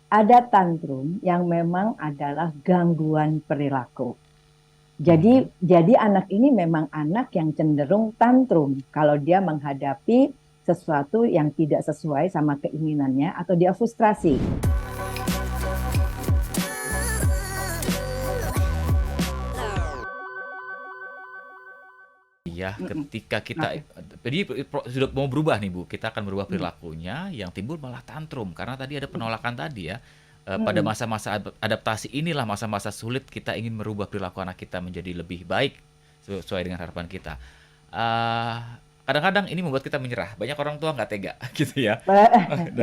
Ada tantrum yang memang adalah gangguan perilaku. Jadi, Mhm. jadi anak ini memang anak yang cenderung tantrum kalau dia menghadapi sesuatu yang tidak sesuai sama keinginannya atau dia frustrasi. Iya, Mm-mm. ketika kita Oke. jadi sudah mau berubah nih Bu, kita akan berubah Mm. perilakunya yang timbul malah tantrum karena tadi ada penolakan tadi ya. Pada Mm-mm. masa-masa adaptasi inilah masa-masa sulit kita ingin merubah perilaku anak kita menjadi lebih baik sesuai dengan harapan kita. Eh, Kadang-kadang ini membuat kita menyerah. Banyak orang tua nggak tega gitu ya. Nah,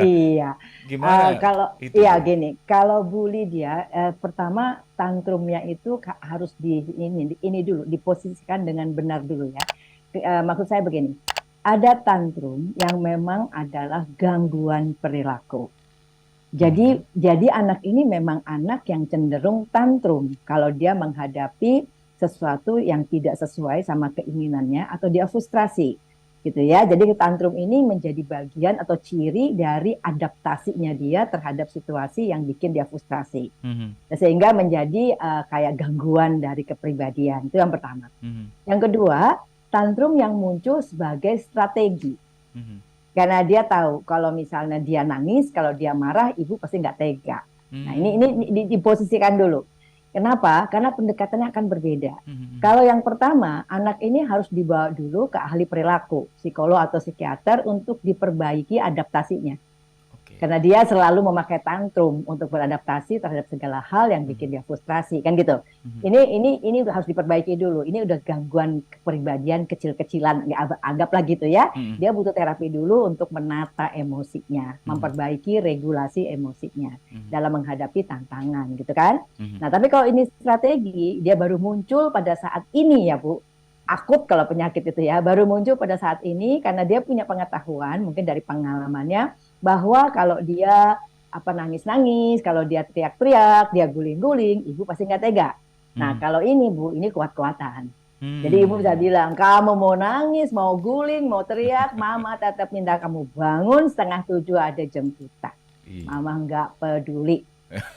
Iya. gimana Kalau itu iya Bu? gini, kalau bully dia pertama tantrumnya itu harus ini dulu diposisikan dengan benar dulu ya. Maksud saya begini, ada tantrum yang memang adalah gangguan perilaku. Jadi, Mhm. jadi anak ini memang anak yang cenderung tantrum kalau dia menghadapi sesuatu yang tidak sesuai sama keinginannya atau dia frustrasi, gitu ya. Jadi tantrum ini menjadi bagian atau ciri dari adaptasinya dia terhadap situasi yang bikin dia frustrasi, Mhm. sehingga menjadi kayak gangguan dari kepribadian. Itu yang pertama. Mhm. Yang kedua, tantrum yang muncul sebagai strategi. Mhm. Karena dia tahu kalau misalnya dia nangis, kalau dia marah, ibu pasti nggak tega. Nah, ini Mmm. diposisikan dulu. Kenapa? Karena pendekatannya akan berbeda. Mhm. Mhm. Kalau yang pertama, anak ini harus dibawa dulu ke ahli perilaku, psikolog atau psikiater untuk diperbaiki adaptasinya. Oke. Karena dia selalu memakai tantrum untuk beradaptasi terhadap segala hal yang Mhm. bikin dia frustrasi, kan gitu. Mhm. Ini udah harus diperbaiki dulu. Ini udah gangguan kepribadian kecil-kecilan, ya, anggaplah gitu ya. Mhm. Dia butuh terapi dulu untuk menata emosinya, Mhm. memperbaiki regulasi emosinya Mhm. dalam menghadapi tantangan, gitu kan. Mhm. Nah, tapi kalau ini strategi, dia baru muncul pada saat ini ya, Bu. Akut kalau penyakit itu ya, baru muncul pada saat ini karena dia punya pengetahuan, mungkin dari pengalamannya, bahwa kalau dia nangis-nangis, kalau dia teriak-teriak, dia guling-guling, ibu pasti nggak tega. Nah, Mhm. kalau ini Bu, ini kuat-kuatan. Jadi ibu bisa Mmm. bilang, kamu mau nangis, mau guling, mau teriak, mama tetap minta kamu bangun 6:30 ada jemputan. Iya. Mama nggak peduli.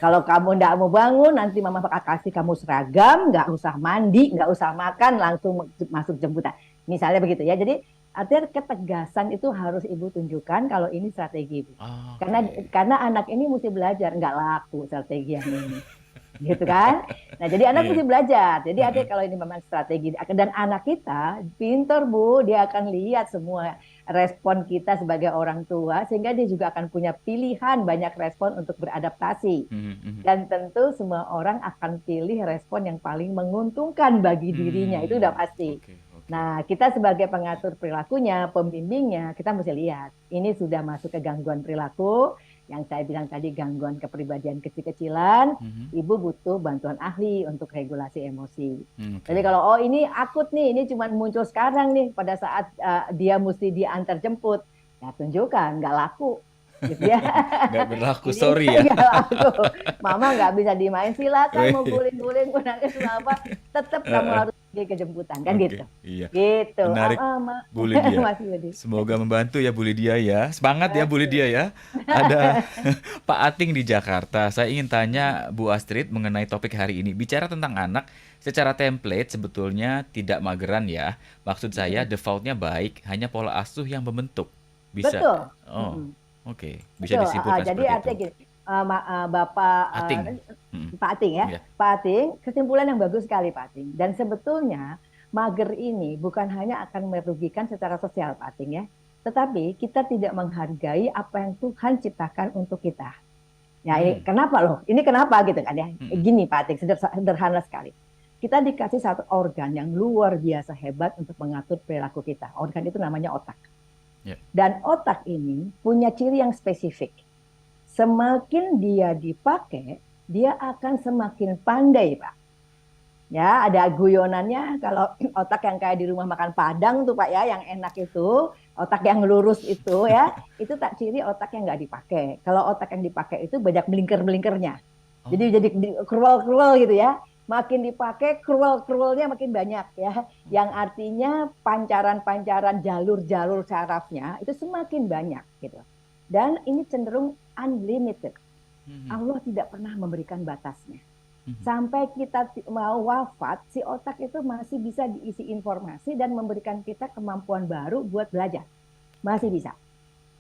Kalau kamu nggak mau bangun, nanti mama bakal kasih kamu seragam, nggak usah mandi, nggak usah makan, langsung masuk jemputan. Misalnya begitu ya. Jadi artinya ketegasan itu harus ibu tunjukkan kalau ini strategi ibu. Karena Oke. karena anak ini mesti belajar, nggak laku strategi yang ini gitu kan. Nah, jadi anak Iya. mesti belajar. Jadi ada Heeh. kalau ini memang strategi dan anak kita pintar Bu, dia akan lihat semua respon kita sebagai orang tua sehingga dia juga akan punya pilihan banyak respon untuk beradaptasi. Mhm. Mhm. Dan tentu semua orang akan pilih respon yang paling menguntungkan bagi dirinya, itu udah pasti. Oke. Oke. Nah, kita sebagai pengatur perilakunya, pembimbingnya, kita mesti lihat ini sudah masuk ke gangguan perilaku, yang saya bilang tadi gangguan kepribadian kecil-kecilan, Mhm. ibu butuh bantuan ahli untuk regulasi emosi. Jadi Oke. kalau oh ini akut nih, ini cuma muncul sekarang nih pada saat dia mesti diantar jemput, ya tunjukkan nggak laku, gitu ya. Nggak berlaku, Ini sorry ya. nggak laku, mama nggak bisa dimain, silakan mau guling-guling, mau nangis mau apa, tetap kamu Heeh. harus pergi ke jemputan kan Oke, gitu. iya. Gitu, Menarik Bu Lydia. Mas Yudi. Semoga membantu ya Bu Lydia ya. Semangat ya Bu Lydia ya. Ada Pak Ating di Jakarta. Saya ingin tanya Bu Astrid mengenai topik hari ini. Bicara tentang anak, secara template sebetulnya tidak mageran ya. Maksud saya defaultnya baik, hanya pola asuh yang membentuk. Bisa. Betul. Oh, oke. Bisa Betul. disimpulkan Jadi seperti itu. artinya gini, Bapak Ating. Mm, Pak Ating ya, ya. Pak Ating, kesimpulan yang bagus sekali Pak Ating. Dan sebetulnya mager ini bukan hanya akan merugikan secara sosial Pak Ating ya, tetapi kita tidak menghargai apa yang Tuhan ciptakan untuk kita. Ya, Hmm. kenapa loh? Ini kenapa gitu kan ya? Mm-mm. Gini Pak Ating, sederhana sekali. Kita dikasih satu organ yang luar biasa hebat untuk mengatur perilaku kita. Organ itu namanya otak. Ya. Dan otak ini punya ciri yang spesifik. Semakin dia dipakai, dia akan semakin pandai, Pak. Ya, ada guyonannya kalau otak yang kayak di rumah makan Padang tuh Pak ya, yang enak itu, otak yang lurus itu ya, itu tak ciri otak yang nggak dipakai. Kalau otak yang dipakai itu banyak melingkar-melingkarnya. Oh. Jadi cruel-cruel gitu ya. Makin dipakai cruel-cruelnya makin banyak ya. Yang Oke. artinya pancaran-pancaran jalur-jalur sarafnya itu semakin banyak gitu. Dan ini cenderung unlimited. Mhm. Allah tidak pernah memberikan batasnya. Mhm. Sampai kita mau wafat, si otak itu masih bisa diisi informasi dan memberikan kita kemampuan baru buat belajar. Masih Oke. bisa.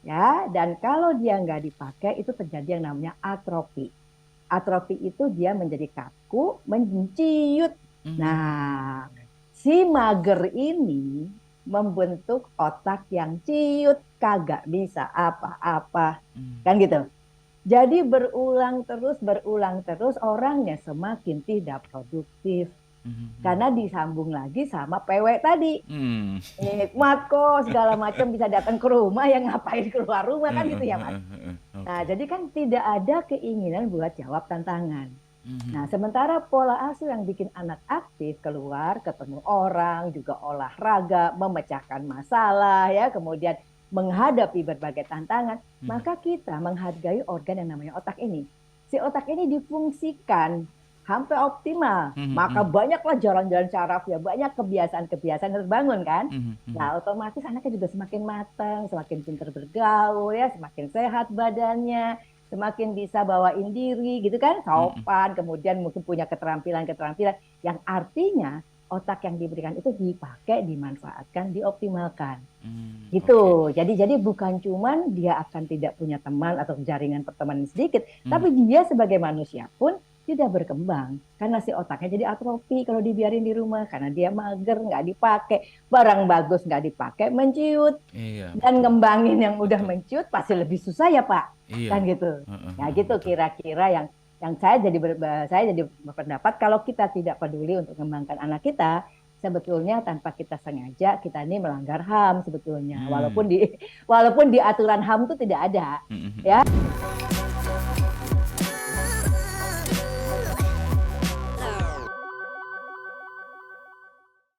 Ya, dan kalau dia nggak dipakai itu terjadi yang namanya atrofi. Atrofi itu dia menjadi kaku, menciut. Mmm. Nah, si mager ini membentuk otak yang ciut, kagak bisa apa-apa. Mmm. Kan gitu. Jadi berulang terus orangnya semakin tidak produktif. Mhm mhm. Karena disambung lagi sama PW tadi. Mmm. Nikmat kok segala macam bisa datang ke rumah, yang ngapain keluar rumah kan Heeh gitu ya Mas. heeh heeh. Nah, Oke. jadi kan tidak ada keinginan buat jawab tantangan. Nah, Mhm. sementara pola asuh yang bikin anak aktif, keluar, ketemu orang, juga olahraga, memecahkan masalah, ya, kemudian menghadapi berbagai tantangan, Mhm. maka kita menghargai organ yang namanya otak ini. Si otak ini difungsikan hampir optimal, Mhm maka mhm. banyaklah jalan-jalan saraf ya, banyak kebiasaan-kebiasaan yang terbangun kan. Mhm mhm. Nah, otomatis anaknya juga semakin matang, semakin pintar bergaul ya, semakin sehat badannya, semakin bisa bawain diri gitu kan, Mhm. sopan, kemudian mungkin punya keterampilan-keterampilan yang artinya otak yang diberikan itu dipakai, dimanfaatkan, dioptimalkan. Oke. Gitu. Jadi bukan cuman dia akan tidak punya teman atau jaringan pertemanan sedikit, Mhm. tapi dia sebagai manusia pun tidak berkembang karena si otaknya jadi atrofi kalau dibiarin di rumah karena dia mager, nggak dipakai, barang bagus nggak dipakai, menciut. Iya, Dan betul ngembangin yang udah betul. menciut pasti lebih susah ya Pak, Iya. kan gitu. Heeh Ya heeh, gitu betul. kira-kira yang saya jadi berpendapat kalau kita tidak peduli untuk mengembangkan anak kita, sebetulnya tanpa kita sengaja kita ini melanggar HAM sebetulnya. Mmm. Walaupun di aturan HAM itu tidak ada, Mhm mhm. ya.